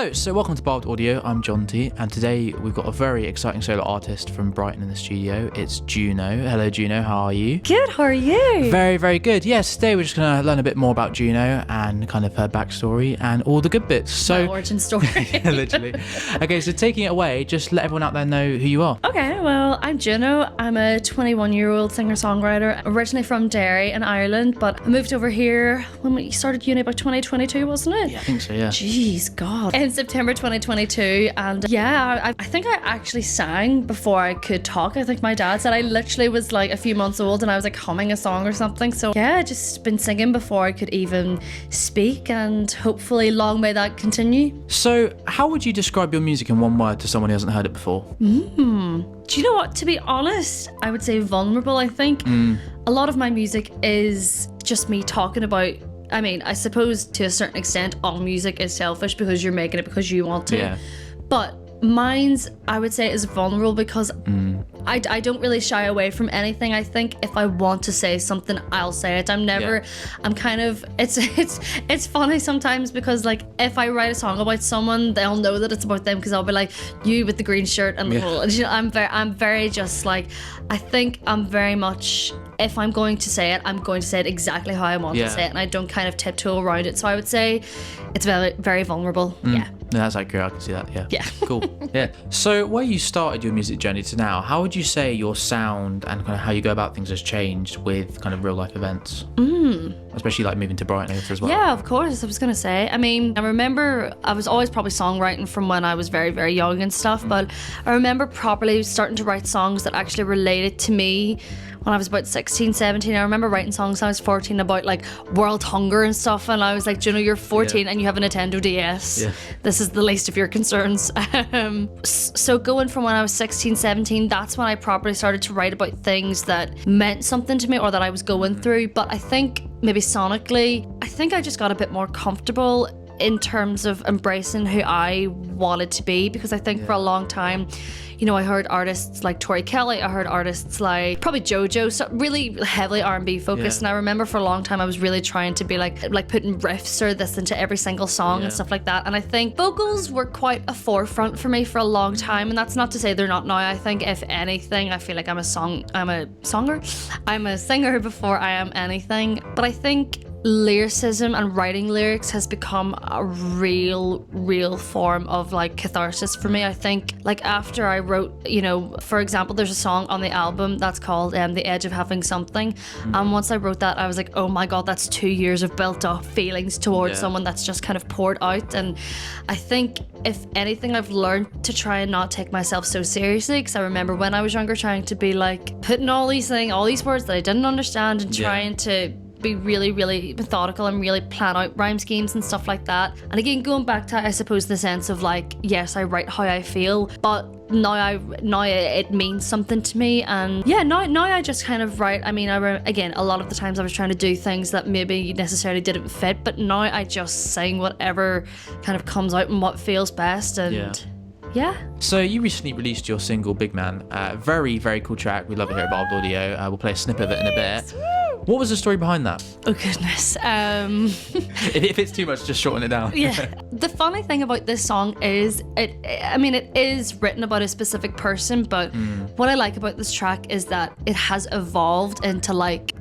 Hello, so welcome to Barbed Audio. I'm John T, and today we've got a very exciting solo artist from Brighton in the studio. It's Juno. Hello, Juno. How are you? Good. How are you? Very, very good. Yes, today we're just going to learn a bit more about Juno and kind of her backstory and all the good bits. So, my origin story. Yeah, literally. Okay, so taking it away, just let everyone out there know who you are. Okay, well, I'm Juno. I'm a 21-year-old singer-songwriter, originally from Derry in Ireland, but I moved over here when we started uni about 2022, wasn't it? Yeah, I think so, yeah. Jeez, God. In September 2022, and yeah, I think I actually sang before I could talk. I think my dad said I literally was like a few months old and I was like humming a song or something. So yeah, just been singing before I could even speak, and hopefully long may that continue. So, how would you describe your music in one word to someone who hasn't heard it before? Do you know what? To be honest, I would say vulnerable. I think a lot of my music is just me talking about, I mean, I suppose to a certain extent all music is selfish because you're making it because you want to. Yeah. But mine's, I would say, is vulnerable because I don't really shy away from anything. I think if I want to say something, I'll say it. I'm kind of, it's funny sometimes because like if I write a song about someone, they'll know that it's about them because I'll be like, you with the green shirt and the whole, and, you know, I'm very just like, I think I'm very much, if I'm going to say it, I'm going to say it exactly how I want to say it, and I don't kind of tiptoe around it. So I would say it's very, very vulnerable. Yeah. No, that's accurate. I can see that. Yeah. Yeah. Cool. Yeah. So, where you started your music journey to now, how would you say your sound and kind of how you go about things has changed with kind of real life events? Especially like moving to Brighton as well. Yeah, of course. I was going to say, I mean, I remember I was always probably songwriting from when I was very, very young and stuff, but I remember properly starting to write songs that actually related to me when I was about 16, 17. I remember writing songs when I was 14 about like world hunger and stuff, and I was like, Juno, you're 14 and you have a Nintendo DS. Yeah. This is the least of your concerns. So going from when I was 16, 17, that's when I properly started to write about things that meant something to me or that I was going through. But I think maybe sonically, I think I just got a bit more comfortable in terms of embracing who I wanted to be, because I think for a long time, you know, I heard artists like Tori Kelly, I heard artists like probably JoJo, so really heavily R&B focused, and I remember for a long time I was really trying to be like putting riffs or this into every single song and stuff like that, and I think vocals were quite a forefront for me for a long time, and that's not to say they're not now. I think if anything, I feel like I'm a singer before I am anything, but I think lyricism and writing lyrics has become a real form of like catharsis for me. I think like after I wrote, you know, for example, there's a song on the album that's called The Edge of Having Something, and once I wrote that I was like, oh my god, that's 2 years of built up feelings towards someone that's just kind of poured out. And I think if anything, I've learned to try and not take myself so seriously, because I remember when I was younger trying to be like putting all these words that I didn't understand and trying to be really, really methodical and really plan out rhyme schemes and stuff like that. And again, going back to, I suppose, the sense of like, yes, I write how I feel, but now it means something to me. And yeah, now I just kind of write. I mean, again, a lot of the times I was trying to do things that maybe necessarily didn't fit, but now I just sing whatever kind of comes out and what feels best. And yeah. So you recently released your single Big Man. Very, very cool track. We love it here at Barbed Audio. We'll play a snippet of it in a bit. What was the story behind that? Oh goodness. If it's too much, just shorten it down. Yeah. The funny thing about this song is it is written about a specific person, but what I like about this track is that it has evolved into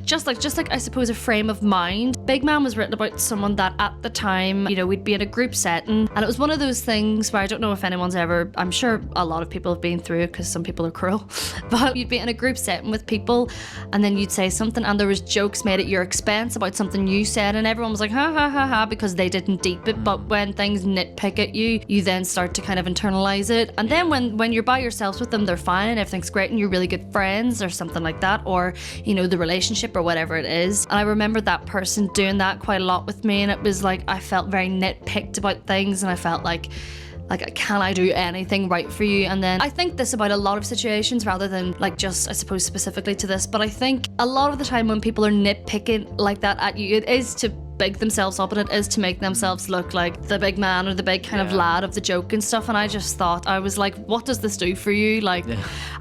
just like I suppose a frame of mind. Big Man was written about someone that at the time, you know, we'd be in a group setting, and it was one of those things where I don't know if anyone's ever, I'm sure a lot of people have been through it because some people are cruel, but you'd be in a group setting with people and then you'd say something and there was jokes made at your expense about something you said, and everyone was like ha ha ha ha because they didn't deep it. But when things nitpick at you, you then start to kind of internalize it, and then when you're by yourselves with them, they're fine and everything's great and you're really good friends or something like that, or you know, the relationship or whatever it is. And I remember that person doing that quite a lot with me, and it was like I felt very nitpicked about things, and I felt like can I do anything right for you? And then I think this about a lot of situations rather than like just I suppose specifically to this, but I think a lot of the time when people are nitpicking like that at you, it is to big themselves up and it is to make themselves look like the big man or the big kind of lad of the joke and stuff. And I just thought, I was like, what does this do for you? Like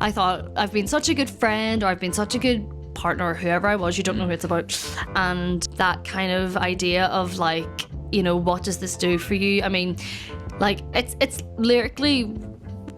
I thought I've been such a good friend, or I've been such a good partner, or whoever I was, you don't know who it's about, and that kind of idea of like, you know, what does this do for you? I mean, Like it's lyrically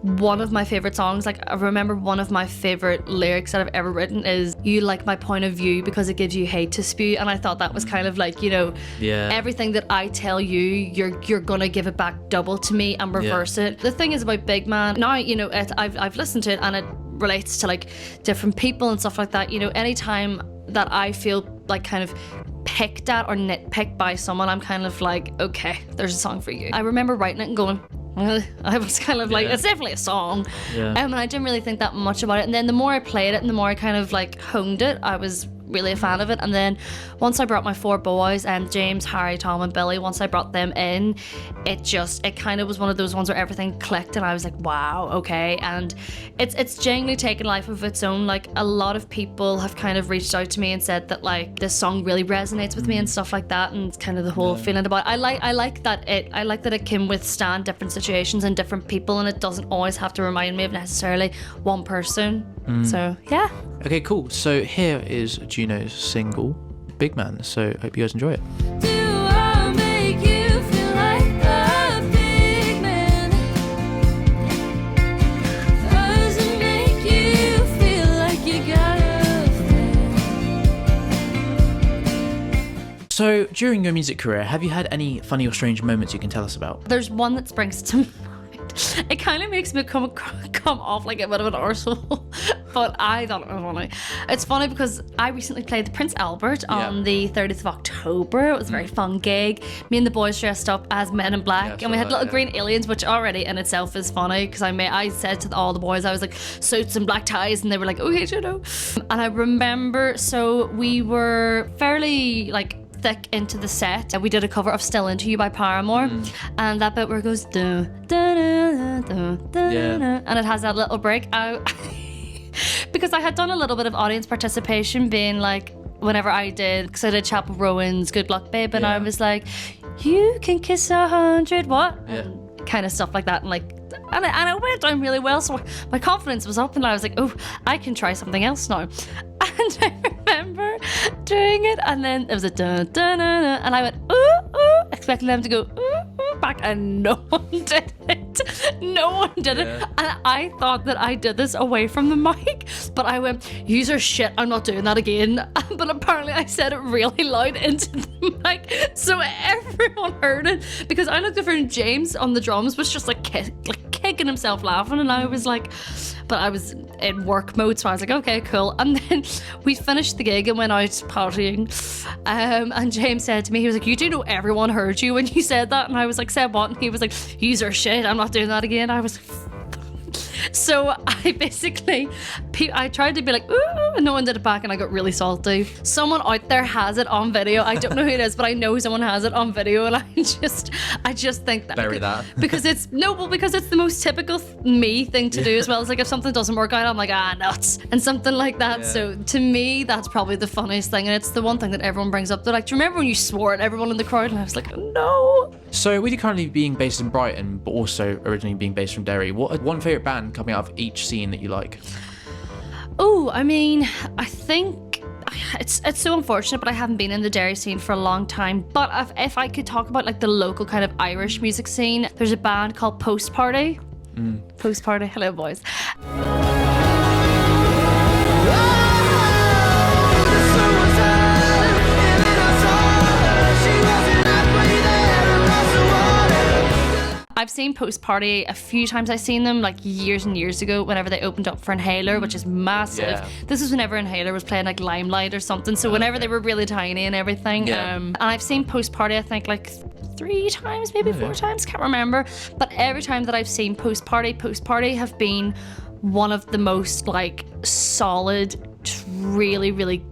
one of my favorite songs. Like I remember one of my favorite lyrics that I've ever written is "You like my point of view because it gives you hate to spew," and I thought that was kind of like, you know, everything that I tell you, you're gonna give it back double to me and reverse it. The thing is about Big Man now, you know, I've listened to it and it relates to like different people and stuff like that. You know, anytime that I feel like kind of picked at or nitpicked by someone, I'm kind of like, okay, there's a song for you. I remember writing it and going, I was kind of like, it's definitely a song. And I didn't really think that much about it. And then the more I played it and the more I kind of like honed it, I was really a fan of it. And then once I brought my 4 boys, James, Harry, Tom and Billy, once I brought them in, it kind of was one of those ones where everything clicked and I was like, wow, okay. And it's genuinely taken life of its own. Like a lot of people have kind of reached out to me and said that like this song really resonates with me and stuff like that, and kind of the whole feeling about it. I like that it can withstand different situations and different people, and it doesn't always have to remind me of necessarily one person. So yeah. Okay, cool. So here is Juno's single, Big Man. So hope you guys enjoy it. Do I make you feel like a big man? Does it make you feel like you got a fan? So during your music career, have you had any funny or strange moments you can tell us about? There's one that springs to mind. It kind of makes me come off like a bit of an arsehole, but I thought it was funny. It's funny because I recently played the Prince Albert on the 30th of October. It was a very fun gig. Me and the boys dressed up as Men in Black, and we had little green aliens, which already in itself is funny because I said to all the boys, I was like, suits and black ties, and they were like, okay, Juno. And I remember, so we were fairly like thick into the set. We did a cover of Still Into You by Paramore, and that bit where it goes da, da, da, da, da, da, and it has that little break out. Because I had done a little bit of audience participation, being like, whenever I did, because I did Chapel Rowan's Good Luck Babe, and I was like, you can kiss 100 what? And kind of stuff like that, and like, and it went down really well, so my confidence was up and I was like, oh, I can try something else now. And I remember doing it, and then it was a dun dun dun, dun, and I went ooh ooh, expecting them to go ooh ooh back, and no one did it. No one did it, and I thought that I did this away from the mic, but I went, "Yous are shit. I'm not doing that again." But apparently, I said it really loud into the mic, so everyone heard it. Because I looked over and James on the drums was just like kicking himself laughing, and I was like, but I was in work mode, so I was like, okay, cool. And then we finished the gig and went out partying, and James said to me, he was like, you do know everyone heard you when you said that? And I was like, said what? And he was like, yous are shit, I'm not doing that again. I was like, so I basically, I tried to be like, ooh, and no one did it back, and I got really salty. Someone out there has it on video. I don't know who it is, but I know someone has it on video, and I just think that. Bury that. Because it's the most typical me thing to do as well. It's like if something doesn't work out, I'm like, nuts, and something like that. Yeah. So to me, that's probably the funniest thing, and it's the one thing that everyone brings up. They're like, do you remember when you swore at everyone in the crowd? And I was like, no. So with you currently being based in Brighton, but also originally being based from Derry, what one favourite band coming out of each scene that you like? Oh, I mean, I think it's so unfortunate, but I haven't been in the Derry scene for a long time. But if I could talk about like the local kind of Irish music scene, there's a band called Post Party. Post Party, hello boys. I've seen Post Party a few times. I've seen them like years and years ago whenever they opened up for Inhaler, which is massive. Yeah. This is whenever Inhaler was playing like Limelight or something. So whenever they were really tiny and everything. And I've seen Post Party, I think like 3 times, maybe 4 times, can't remember. But every time that I've seen Post Party have been one of the most like solid, really, really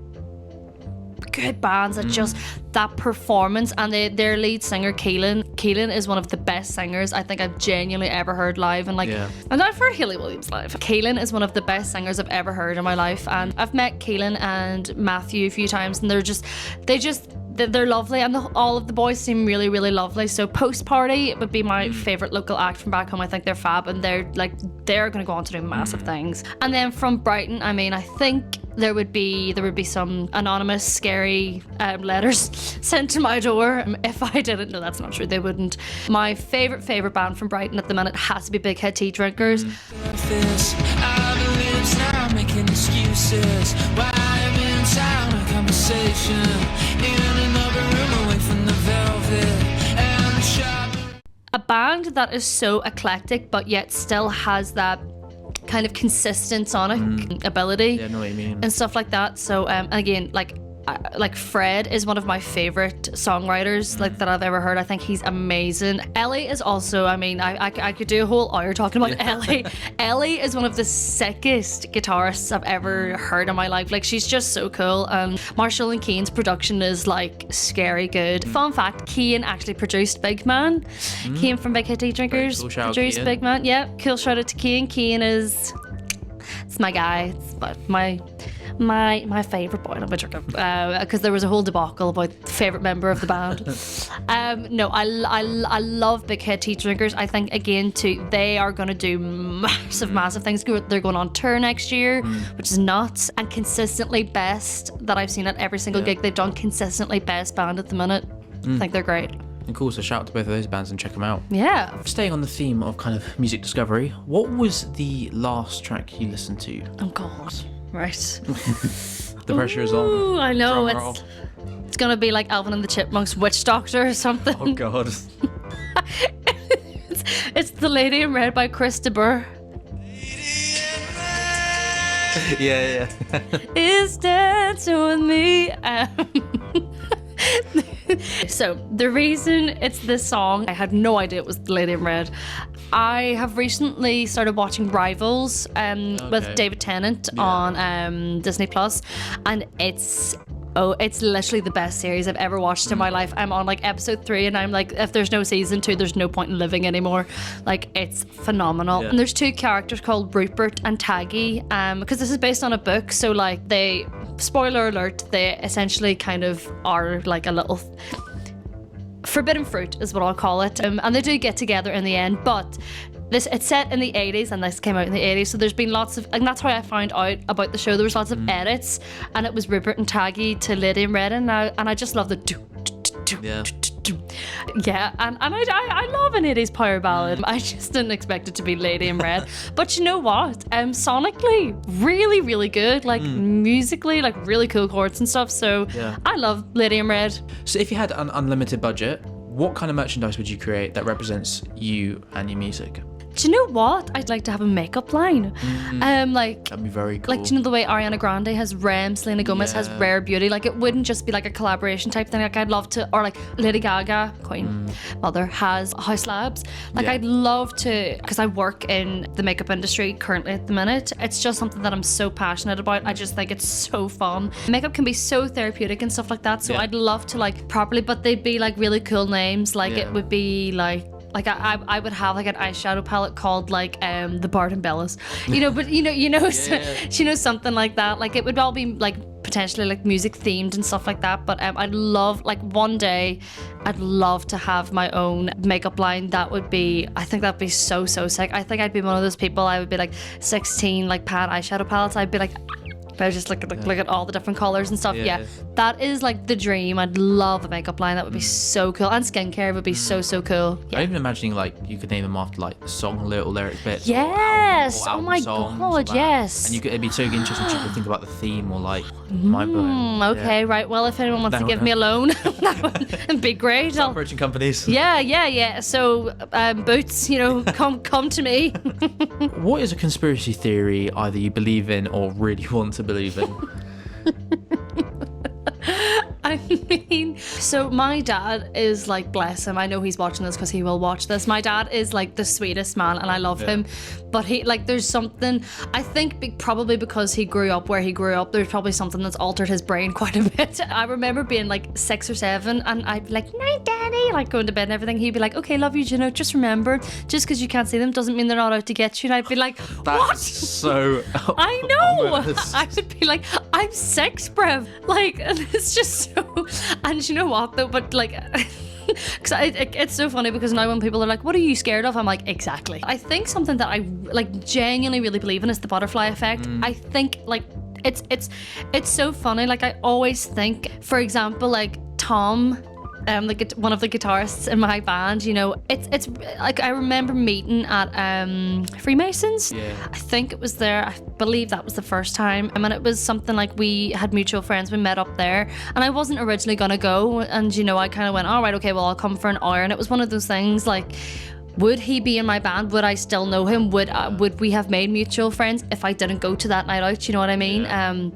good bands that just that performance, and their lead singer Keelan is one of the best singers I think I've genuinely ever heard live, and and I've heard Hayley Williams live. Keelan is one of the best singers I've ever heard in my life, and I've met Keelan and Matthew a few times, and they're lovely, and all of the boys seem really, really lovely. So Post Party would be my favourite local act from back home. I think they're fab, and they're going to go on to do massive things. And then from Brighton, I mean, I think there would be some anonymous scary letters sent to my door if I didn't. No, that's not true, they wouldn't. My favorite band from Brighton at the minute has to be Big Head Tea Drinkers. This, I believe now making excuses. Why I'm in town, a conversation in another room away from the velvet and the shop. A band that is so eclectic but yet still has that kind of consistent sonic ability. Yeah, I know what you mean. And stuff like that. So again, like Fred is one of my favorite songwriters like that I've ever heard. I think he's amazing. Ellie is also, I mean, I could do a whole hour talking about Ellie. Ellie is one of the sickest guitarists I've ever heard in my life. Like, she's just so cool. Marshall and Keane's production is like scary good. Fun fact, Keane actually produced Big Man. Keane from Big Head Tea Drinkers Cool shout out, produced Keane. Big Man. Yeah, cool shout out to Keane. Keane is, it's my guy. It's my favourite boy. I'm joking, because there was a whole debacle about the favourite member of the band. No, I love Big Head Tea Drinkers. I think again too, they are going to do massive things. They're going on tour next year, which is nuts, and consistently best that I've seen at every single gig they've done. Consistently best band at the minute. I think they're great. And cool, so shout out to both of those bands and check them out. Yeah. Staying on the theme of kind of music discovery, what was the last track you listened to? Oh God. Right. The pressure is on. Ooh, I know. Drum roll. It's gonna be like Alvin and the Chipmunks Witch Doctor or something. Oh God. It's The Lady in Red by Chris de Burgh. yeah. Is dancing with me. So the reason it's this song, I had no idea it was The Lady in Red. I have recently started watching Rivals with David Tennant on Disney Plus, and it's literally the best series I've ever watched in my life. I'm on like episode 3 and I'm like, if there's no season 2, there's no point in living anymore. Like, it's phenomenal. Yeah. And there's 2 characters called Rupert and Taggy, because this is based on a book, so like they, spoiler alert, they essentially kind of are like a little forbidden fruit is what I'll call it, and they do get together in the end, but it's set in the 80s and this came out in the 80s, so there's been lots of, and that's how I found out about the show. There was lots of edits, and it was Rupert and Taggy to Lady in Red, and I just love the yeah, and I love an 80s power ballad. I just didn't expect it to be Lady in Red. But you know what? Sonically, really, really good. Like, musically, like, really cool chords and stuff. So I love Lady in Red. So if you had an unlimited budget, what kind of merchandise would you create that represents you and your music? Do you know what? I'd like to have a makeup line. Like, That'd be very cool. like, do you know the way Ariana Grande has Rem, Selena Gomez has Yeah. Rare Beauty? Like, it wouldn't just be like a collaboration type thing. Like, I'd love to, or like Lady Gaga, Queen Mother, has House Labs. Like, Yeah. I'd love to, because I work in the makeup industry currently at the minute. It's just something that I'm so passionate about. I just think it's so fun. Makeup can be so therapeutic and stuff like that. So Yeah. I'd love to, like, properly, but they'd be like really cool names. Like, Yeah. it would be like I would have like an eyeshadow palette called like the Barbed Bellas, you know, but you know something like that. Like, it would all be like potentially like music themed and stuff like that. But I'd love, like, one day I'd love to have my own makeup line. That would be, I think that'd be so sick. I think I'd be one of those people. I would be like 16 like pan eyeshadow palettes. I'd be like, if I just look at all the different colors and stuff. Yeah. Yeah, that is like the dream. I'd love a makeup line. That would be so cool. And skincare would be so cool. I'm even imagining like you could name them after like the song little lyric bits. or Yes. album Oh my songs or God, that. yes. And it'd be so interesting to think about the theme or like my book. Okay, right. Well, if anyone wants to No, give no. me a loan, that would be great. I'll- Approaching companies. yeah. So, Boots, come to me. What is a conspiracy theory either you believe in or really want to believe in? I mean, so my dad is like, bless him, I know he's watching this because he will watch this. My dad is like the sweetest man and I love him, but he, like, there's something, I think probably because he grew up where he grew up, there's probably something that's altered his brain quite a bit. I remember being like 6 or 7 and I'd be like, night daddy, like going to bed and everything. He'd be like, okay, love you, Juno, just remember, just because you can't see them doesn't mean they're not out to get you. And I'd be like, what? That's so I know. ominous. I would be like, I'm 6, bruv. Like, and it's just so. And you know what though? But like, because it's so funny because now when people are like, "What are you scared of?" I'm like, exactly. I think something that I like genuinely really believe in is the butterfly effect. I think like It's so funny. Like, I always think, for example, like Tom, one of the guitarists in my band, you know, it's like, I remember meeting at Freemasons. Yeah. I think it was there. I believe that was the first time. I mean, it was something like we had mutual friends. We met up there, and I wasn't originally gonna go. And you know, I kind of went, all right, okay, well, I'll come for an hour. And it was one of those things like, would he be in my band? Would I still know him? Would we have made mutual friends if I didn't go to that night out? You know what I mean? Yeah.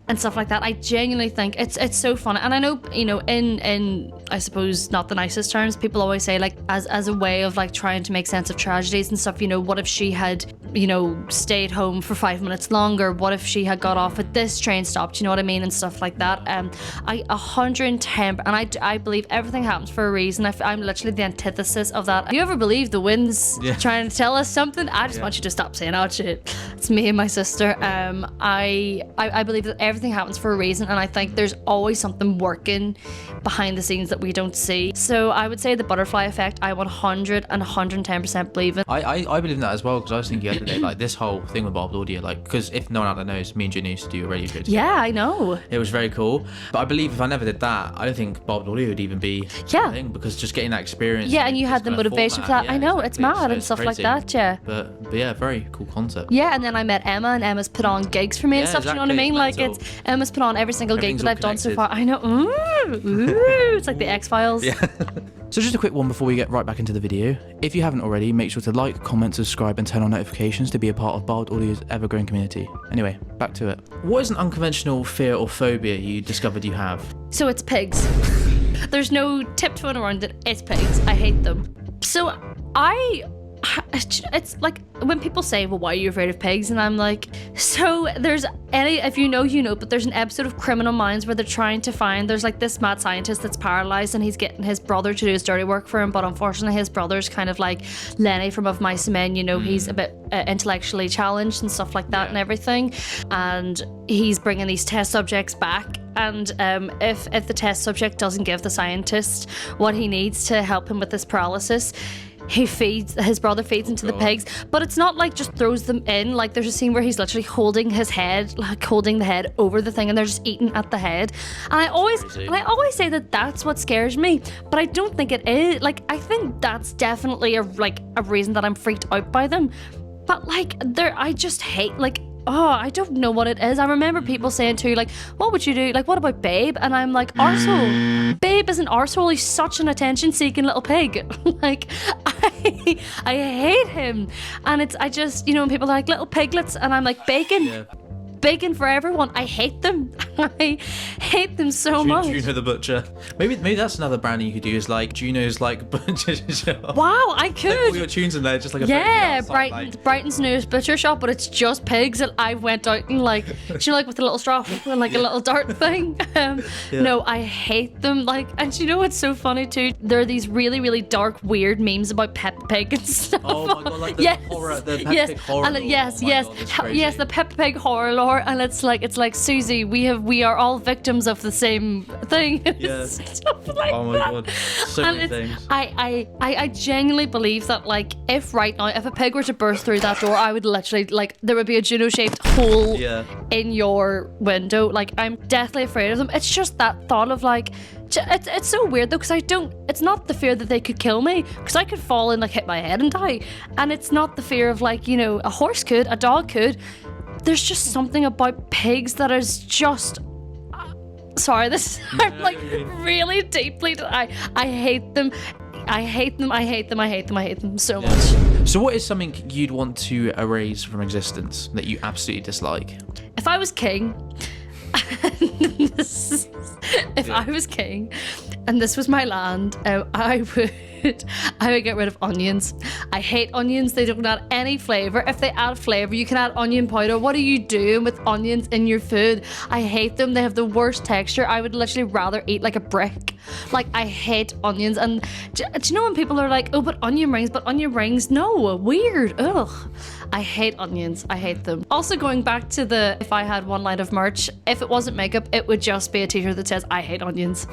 And stuff like that. I genuinely think it's so fun. And I know, you know, in I suppose not the nicest terms, people always say, like, as a way of like trying to make sense of tragedies and stuff, you know, what if she had, you know, stayed home for 5 minutes longer? What if she had got off at this train stop? You know what I mean? And stuff like that. I 110, and I believe everything happens for a reason. I'm literally the antithesis of that. Do you ever believe the wind's trying to tell us something? I just want you to stop saying, oh shit, it's me and my sister. I believe that everything happens for a reason, and I think there's always something working behind the scenes that we don't see. So I would say the butterfly effect, I 100 and 110% believe in. I believe in that as well, because I was thinking the other day, like, this whole thing with Barbed Audio, like, because if no one out there knows, me and Juno used to do a radio show together. Yeah, I know. It was very cool, but I believe if I never did that, I don't think Barbed Audio would even be a thing, because just getting that experience. Yeah, and you had the motivation for that. I know, it's mad and stuff like that. Yeah. But yeah, very cool concept. Yeah, and then I met Emma, and Emma's put on gigs for me and stuff. Do you know what I mean? Like, Emma's put on every single gig that I've done so far. I know. Ooh, it's like the X-Files. Yeah. So just a quick one before we get right back into the video. If you haven't already, make sure to like, comment, subscribe, and turn on notifications to be a part of Barbed Audio's ever-growing community. Anyway, back to it. What is an unconventional fear or phobia you discovered you have? So it's pigs. There's no tiptoeing around it. It's pigs. I hate them. So it's like when people say, well, why are you afraid of pigs? And I'm like, so there's if you know, you know, but there's an episode of Criminal Minds where they're trying to find, there's like this mad scientist that's paralyzed, and he's getting his brother to do his dirty work for him, but unfortunately his brother's kind of like Lenny from Of Mice and Men, you know, he's a bit intellectually challenged and stuff like that and everything, and he's bringing these test subjects back. And if the test subject doesn't give the scientist what he needs to help him with this paralysis, his brother feeds into the pigs, but it's not like just throws them in. Like, there's a scene where he's literally holding his head, like holding the head over the thing, and they're just eating at the head. And I always say that that's what scares me, but I don't think it is. Like, I think that's definitely a reason that I'm freaked out by them. But like, I just hate, like, oh, I don't know what it is. I remember people saying too, like, what would you do? Like, what about Babe? And I'm like, arsehole. Babe is an arsehole. He's such an attention-seeking little pig. Like, I hate him. And I just, you know, people are like, little piglets. And I'm like, bacon. Yeah. Bacon for everyone. I hate them. I hate them so much. Juno the Butcher. Maybe that's another branding you could do, is like Juno's like Butcher Shop. Like, I could. Like all your tunes in there, just like a Brighton's newest butcher shop, but it's just pigs. And I went out and like, you know, like with a little straw and like a little dart thing. No, I hate them. Like, and you know what's so funny too? There are these really, really dark, weird memes about Peppa Pig and stuff. Oh my god, like the horror, the Peppa Pig horror. And yes, the Peppa Pig horror lore. And it's like Susie, we are all victims of the same thing. Yeah. Stuff like oh my that. god, so many things. I genuinely believe that, like, if right now, if a pig were to burst through that door, I would literally, like, there would be a Juno-shaped hole in your window. Like, I'm deathly afraid of them. It's just that thought of like, it's so weird though, because it's not the fear that they could kill me, because I could fall and like hit my head and die, and it's not the fear of like, you know, a horse could, a dog could. There's just something about pigs that is just... sorry, I'm like really deeply... I hate them. I hate them so much. So what is something you'd want to erase from existence that you absolutely dislike? If I was king... I was king and this was my land, I would get rid of onions. I hate onions. They don't add any flavor. If they add flavor, you can add onion powder. What are you doing with onions in your food? I hate them. They have the worst texture. I would literally rather eat like a brick. Like, I hate onions. And do you know when people are like, oh, but onion rings? No, weird. Ugh. I hate onions. I hate them. Also, going back to the, if I had one line of merch, if it wasn't makeup, it would just be a t-shirt that says, I hate onions.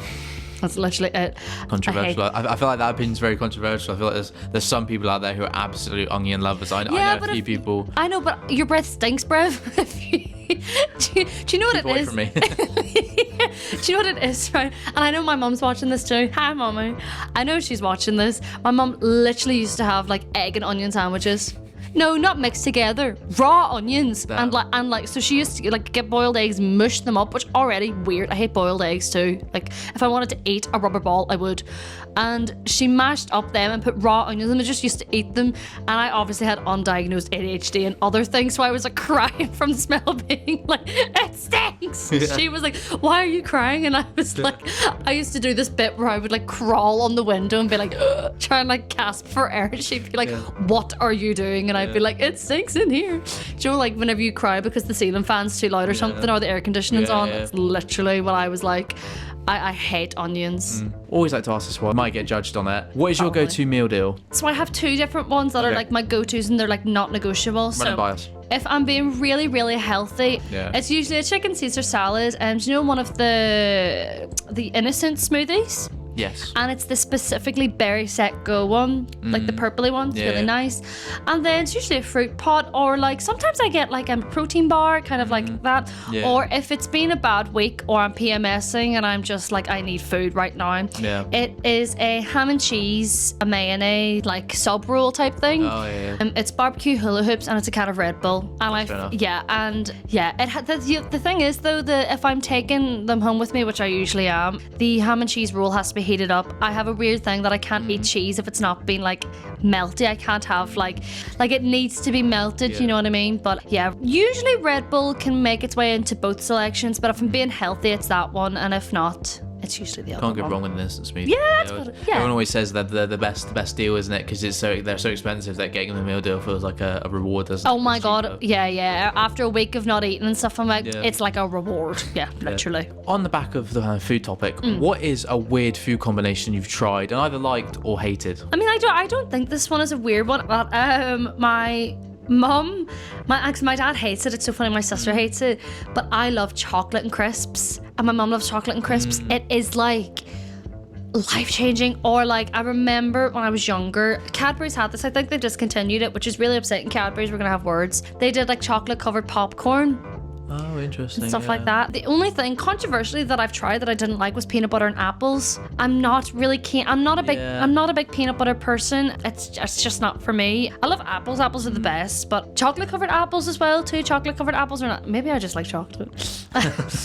That's literally it. Controversial. I feel like that opinion's very controversial. I feel like there's some people out there who are absolute onion lovers. I know a few people. I know, but your breath stinks, bruv. do you know what Keep it away is? from me. Do you know what it is, right? And I know my mum's watching this too. Hi, mommy. I know she's watching this. My mum literally used to have like egg and onion sandwiches. No, not mixed together. Raw onions. Damn. And like so she used to like get boiled eggs, mush them up, which already weird. I hate boiled eggs too. Like if I wanted to eat a rubber ball, I would. And she mashed up them and put raw onions and I just used to eat them. And I obviously had undiagnosed ADHD and other things, so I was like crying from the smell, being like, it stinks. Yeah. She was like, why are you crying? And I was like, I used to do this bit where I would like crawl on the window and be like, ugh, try and like gasp for air. And she'd be like, what are you doing? And I'd be like, it stinks in here. Do you know, like whenever you cry because the ceiling fan's too loud or something, or the air conditioning's on, it's literally what I was like. I hate onions. Always like to ask this one. Might get judged on it. What is your Probably. go-to meal deal? So I have two different ones that are Okay. like my go-tos and they're like not negotiable. Run it by us. If I'm being really, really healthy, it's usually a chicken Caesar salad. And do you know one of the innocent smoothies? Yes. And it's the specifically berry set go one, like the purpley one. It's really nice. And then it's usually a fruit pot, or like sometimes I get like a protein bar, kind of like that. Yeah. Or if it's been a bad week or I'm PMSing and I'm just like I need food right now, it is a ham and cheese, a mayonnaise, like sub roll type thing. Oh yeah. It's barbecue hula hoops and it's a can of Red Bull. And fair enough. the thing is though, if I'm taking them home with me, which I usually am, the ham and cheese roll has to be heated up. I have a weird thing that I can't eat cheese if it's not been like melty. I can't have like it needs to be melted, you know what I mean? But yeah, usually Red Bull can make its way into both selections, but if I'm being healthy, it's that one, and if not, it's usually the other Can't go one. wrong with an instant smoothie. Yeah, that's good. Yeah. Everyone always says that they're the best deal, isn't it? Because they're so expensive that getting them a meal deal feels like a reward. Doesn't it? Oh my It's god, cheaper. yeah. After a week of not eating and stuff, I'm like, it's like a reward. Yeah, literally. On the back of the food topic, what is a weird food combination you've tried and either liked or hated? I mean, I don't think this one is a weird one, but my mum, my dad hates it. It's so funny. My sister hates it, but I love chocolate and crisps, and my mum loves chocolate and crisps. It is like life-changing. Or like I remember when I was younger, Cadbury's had this. I think they discontinued it, which is really upsetting. Cadbury's, we're gonna have words. They did like chocolate-covered popcorn. Oh, interesting. Stuff like that. The only thing controversially that I've tried that I didn't like was peanut butter and apples. I'm not really keen. I'm not a big peanut butter person. It's just not for me. I love apples. Apples are the best, but chocolate covered apples as well too. Chocolate covered apples are not. Maybe I just like chocolate.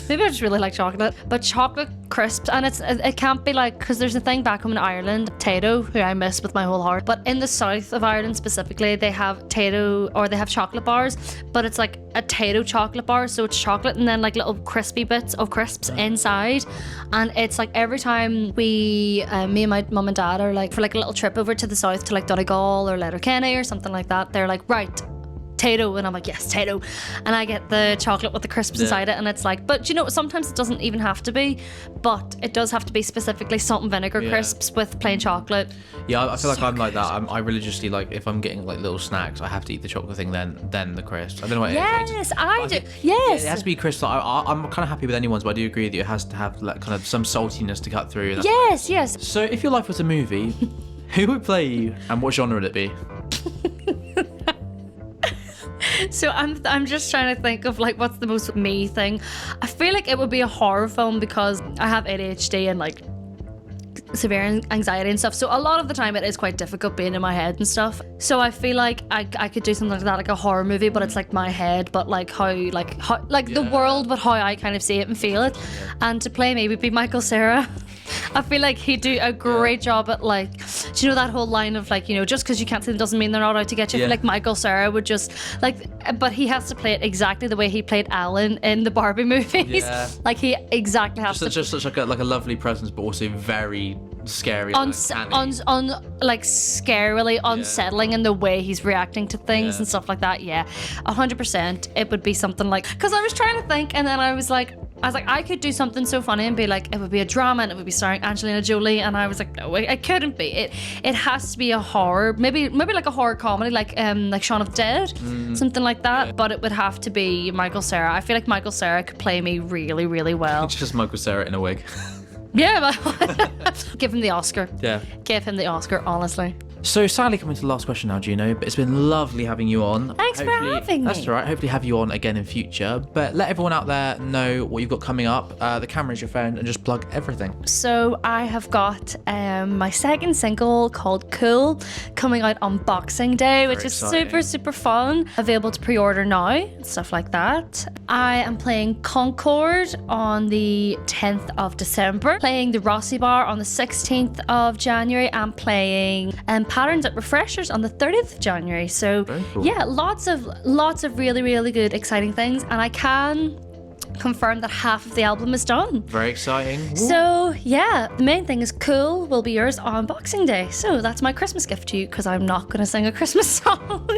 Maybe I just really like chocolate. But chocolate crisps, and it can't be like, because there's a thing back home in Ireland, Tato, who I miss with my whole heart. But in the south of Ireland specifically, they have Tato, or they have chocolate bars, but it's like a Tato chocolate bar. So it's chocolate and then like little crispy bits of crisps inside, and it's like every time me and my mum and dad are like for like a little trip over to the south to like Donegal or Letterkenny or something like that, they're like, right, Tato, and I'm like, yes, Tato, and I get the chocolate with the crisps inside it, and it's like, but you know, sometimes it doesn't even have to be, but it does have to be specifically salt and vinegar crisps with plain chocolate. Yeah, I feel like I'm like that. I religiously, like, if I'm getting like little snacks, I have to eat the chocolate thing, then the crisps. I don't know what it is. Yes, I do. It Yes, has to be crisps. I'm kind of happy with any ones, but I do agree that it has to have like kind of some saltiness to cut through. yes. So if your life was a movie, who would play you and what genre would it be? So I'm just trying to think of like what's the most me thing. I feel like it would be a horror film because I have ADHD and like severe anxiety and stuff, so a lot of the time it is quite difficult being in my head and stuff. So I feel like I could do something like that, like a horror movie, but it's like my head, but like how the world, but how I kind of see it and feel it. And to play me would be Michael Cera. I feel like he'd do a great job at like, do you know that whole line of like, you know, just because you can't see them doesn't mean they're not out to get you. I feel like Michael Cera would just like, but he has to play it exactly the way he played Alan in the Barbie movies. Yeah. Like he exactly has to. Just such like a lovely presence, but also very scary. Like scarily unsettling in the way he's reacting to things and stuff like that. 100% it would be something like, because I was trying to think and then I was like I could do something so funny and be like, it would be a drama and it would be starring Angelina Jolie, and I was like, no, it couldn't be. It has to be a horror, maybe like a horror comedy, like Shaun of the Dead, something like that. But it would have to be Michael Cera. I feel like Michael Cera could play me really, really well. It's just Michael Cera in a wig. Yeah, but give him the Oscar. Yeah. Give him the Oscar, honestly. So sadly coming to the last question now, Juno, but it's been lovely having you on. Thanks for having me. That's all right. Hopefully have you on again in future. But let everyone out there know what you've got coming up. The camera's your phone, and just plug everything. So I have got my second single called Cool coming out on Boxing Day, which Very is exciting. super fun. Available to pre-order now, stuff like that. I am playing Concord on the 10th of December, playing the Rossi Bar on the 16th of January, and playing Patterns at Refreshers on the 30th of January. So Very cool. yeah, lots of really good exciting things, and I can confirm that half of the album is done. Very exciting. So yeah, the main thing is Cool will be yours on Boxing Day. So that's my Christmas gift to you, because I'm not going to sing a Christmas song.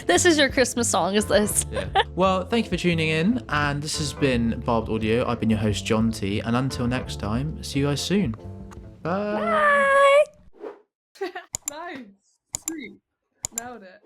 This is your Christmas song, is this? Yeah. Well, thank you for tuning in, and this has been Barbed Audio. I've been your host, John T, and until next time, see you guys soon. Bye. Bye. Nice. Sweet. Nailed it.